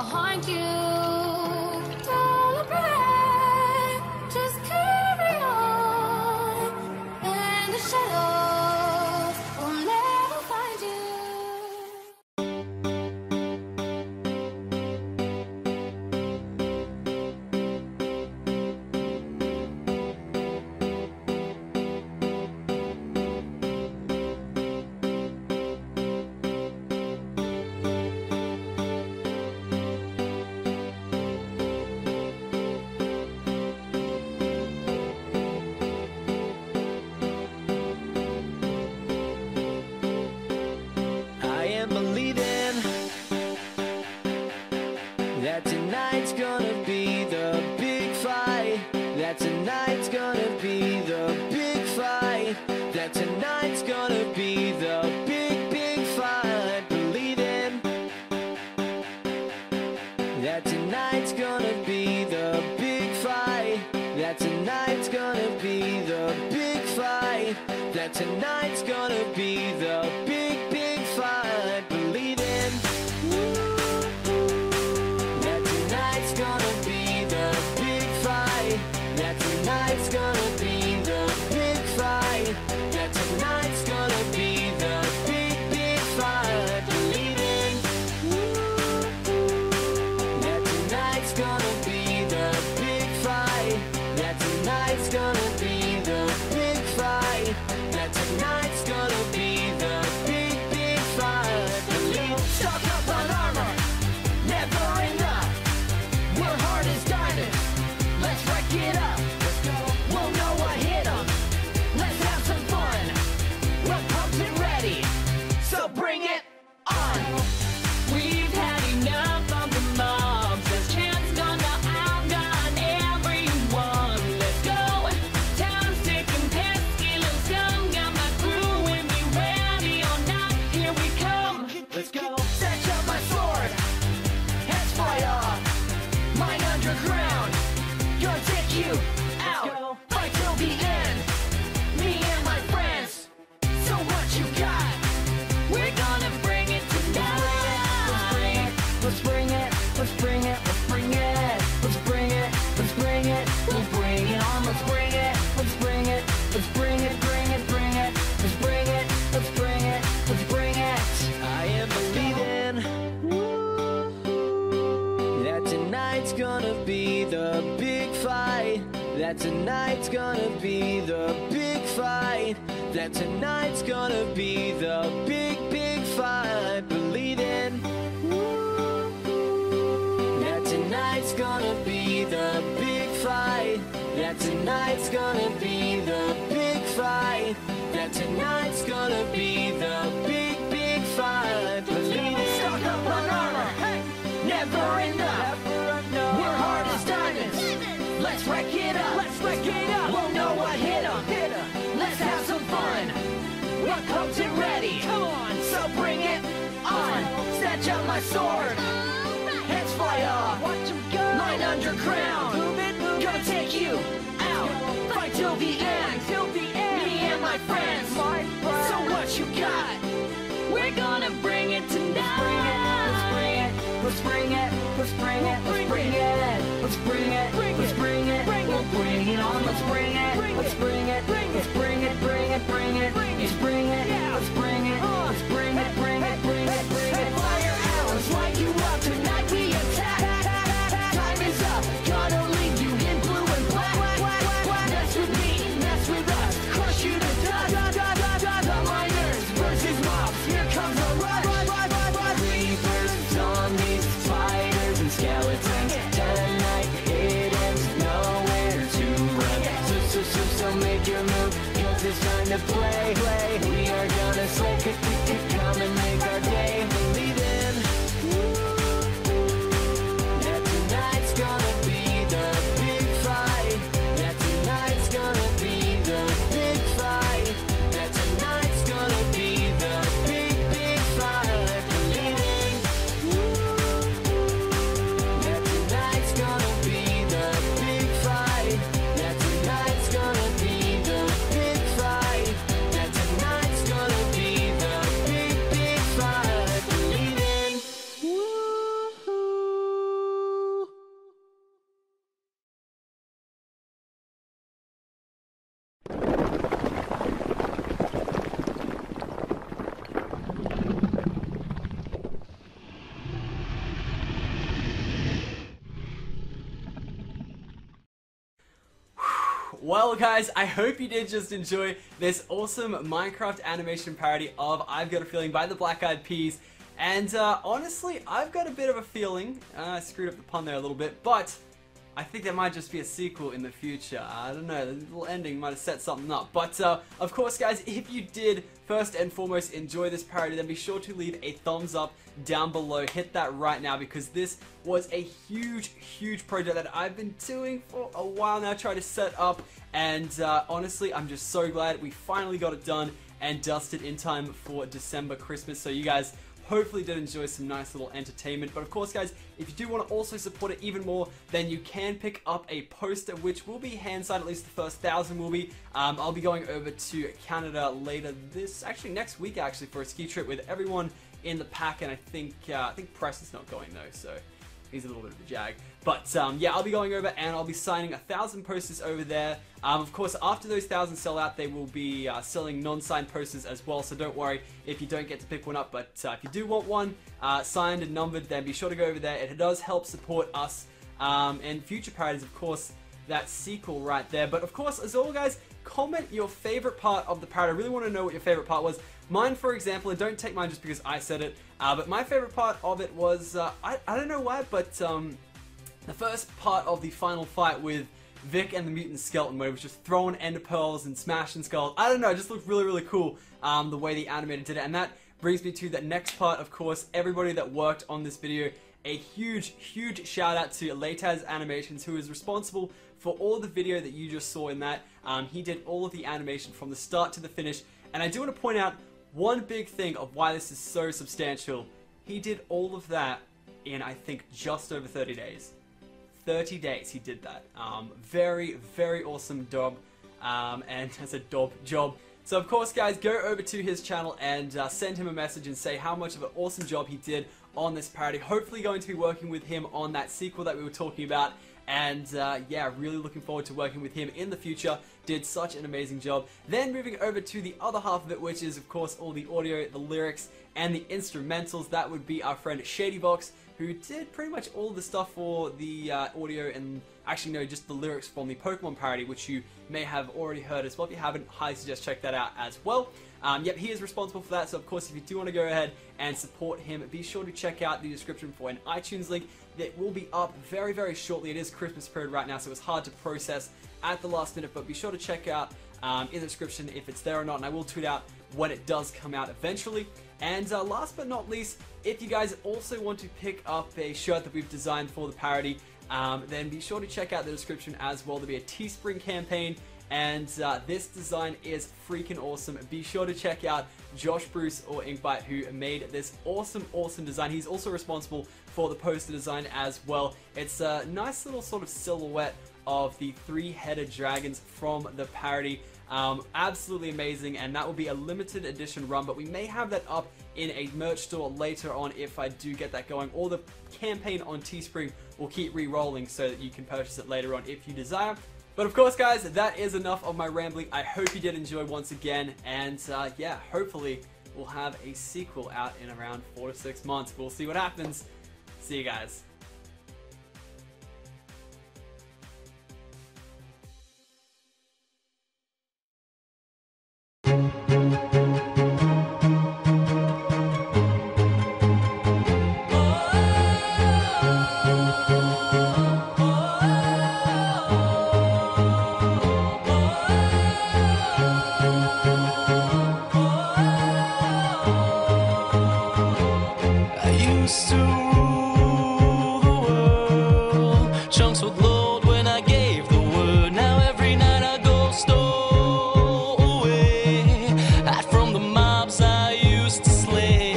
behind you. Celebrate, just carry on, and the shadows will never find you. I am believing that tonight's gonna be the big fight. That tonight's gonna be the big fight. That tonight's gonna be the big, big fight. Believing that tonight's gonna be the big fight. That tonight's gonna be the big fight. That tonight's gonna be the big, big fight. Believing that tonight's gonna be the big fight. That tonight's gonna be the big fight. That tonight's gonna be the big, big fight. Believing that tonight's gonna be the big fight. That tonight's gonna be the big fight. That tonight's gonna be the big, big fight. Believe. Stock up on armor, never enough. We're hard as diamonds, let's wreck it up. We'll know what hit 'em, let's have some fun. We're pumped and ready, so bring it on. We've had enough of the mobs, this chance gonna outgun everyone. Let's go, town's sick and pesky, little scum. Got my crew with me, ready or not, here we come. Let's go. Set up my sword, heads fight off. Mine underground, gonna take you out. Fight till the end, me and my friends. So what you got? We're gonna bring it tonight. Let's bring it, let's bring it, let's bring it, let's bring it, let's bring it, we'll bring it on. Let's bring it, let's bring it, let's bring it, bring it, bring it, let's bring it, let's bring it, let's bring it. I am believing that tonight's gonna be the big fight. That tonight's gonna be the big fight. That tonight's gonna be the big, big fight. Believing that tonight's gonna be the big fight. That tonight's gonna be the big fight. That tonight's gonna be the big, big fight. Believing. Stock up on armor, never enough. We're hard as diamonds, let's wreck it up. Let's wreck it up. We'll know what hit 'em. Let's have some fun. We're pumped and ready. Come on, so bring it on. Snatch up my sword, heads fly off. Watch 'em go. Mine underground, gonna take you out. Fight till the end, me and my friends. So what you got? We're gonna bring it tonight. Let's bring it, let's bring it, let's bring it, let's bring it, let's bring it, let's bring it, we'll bring it on. Let's bring it, let's bring it, let's bring it, bring it, bring it, let's bring it, let's bring it, let's bring it, bring it, bring it, bring it. Fire arrows light you up, tonight we attack. Time is up, gonna leave you in blue and black. Mess with me, mess with us, crush you to dust. The miners versus mobs, here comes the rush. Creepers, zombies, spiders, and skeletons. Tonight it ends, nowhere to run. So make your move, 'cause it's time to play. We are gonna slay, come and make our day. Believing that tonight's gonna be the big fight. That tonight's gonna be the big fight. That tonight's gonna be the big, big fight. Believing that tonight's gonna be the big fight. That tonight's gonna be the big fight. That tonight's gonna be the big, big Well guys, I hope you did just enjoy this awesome Minecraft animation parody of I've Got a Feeling by the Black Eyed Peas. And honestly, I've got a bit of a feeling, I screwed up the pun there a little bit, but I think there might just be a sequel in the future. I don't know, the little ending might have set something up. But of course guys, if you did first and foremost enjoy this parody, then be sure to leave a thumbs up down below. Hit that right now because this was a huge project that I've been doing for a while now, trying to set up. And honestly, I'm just so glad we finally got it done and dusted in time for December Christmas. So you guys hopefully did enjoy some nice little entertainment. But of course guys, if you do want to also support it even more, then you can pick up a poster which will be hand signed, at least the first 1,000 will be. I'll be going over to Canada later next week for a ski trip with everyone in the pack, and I think Preston's not going though, so he's a little bit of a jag. But yeah, I'll be going over and I'll be signing 1,000 posters over there. Of course, after those 1,000 sell out, they will be selling non-signed posters as well, so don't worry if you don't get to pick one up. But if you do want one signed and numbered, then be sure to go over there. It does help support us and future parodies, of course, that sequel right there. But of course, as always guys, comment your favorite part of the parody. I really want to know what your favorite part was. Mine, for example, and don't take mine just because I said it, but my favorite part of it was, I don't know why, but the first part of the final fight with Vic and the mutant skeleton, where it was just throwing ender pearls and smashing skulls. I don't know, it just looked really cool the way the animator did it. And that brings me to the next part, of course, everybody that worked on this video. A huge shout out to Lataz Animations, who is responsible for all the video that you just saw in that. He did all of the animation from the start to the finish. And I do want to point out one big thing of why this is so substantial. He did all of that in, I think, just over 30 days. 30 days he did that. Very awesome job. And I said job. So of course guys, go over to his channel and send him a message and say how much of an awesome job he did on this parody. Hopefully going to be working with him on that sequel that we were talking about. And yeah, really looking forward to working with him in the future. Did such an amazing job. Then moving over to the other half of it, which is of course all the audio, the lyrics, and the instrumentals. That would be our friend ShadyBox, who did pretty much all the stuff for the audio and actually no, just the lyrics from the Pokemon parody, which you may have already heard as well. If you haven't, highly suggest check that out as well. Yep, he is responsible for that, so of course if you do want to go ahead and support him, be sure to check out the description for an iTunes link that will be up very shortly. It is Christmas period right now, so it's hard to process at the last minute, but be sure to check out in the description if it's there or not, and I will tweet out when it does come out eventually. And last but not least, if you guys also want to pick up a shirt that we've designed for the parody, then be sure to check out the description as well. There'll be a Teespring campaign, and this design is freaking awesome. Be sure to check out Josh Bruce or Inkbite, who made this awesome design. He's also responsible for the poster design as well. It's a nice little sort of silhouette of the 3-headed dragons from the parody. Absolutely amazing, and that will be a limited edition run, but we may have that up in a merch store later on if I do get that going, or the campaign on Teespring will keep re-rolling so that you can purchase it later on if you desire. But of course guys, that is enough of my rambling. I hope you did enjoy once again, and yeah, hopefully we'll have a sequel out in around 4 to 6 months. We'll see what happens. See you guys. Used to rule the world. Chunks would load when I gave the word. Now every night I go stowaway. Hide from the mobs I used to slay.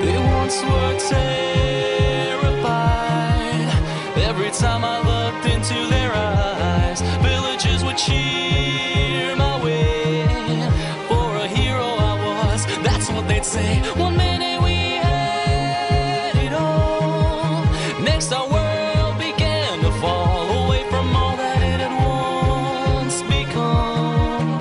They once were every time I looked into their eyes. Villagers would cheer my way. For a hero I was, that's what they'd say. One minute we had it all, next our world began to fall away from all that it had once become.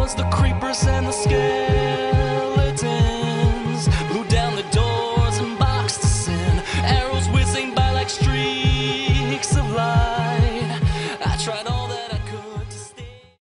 was the creepers and the scarecrows.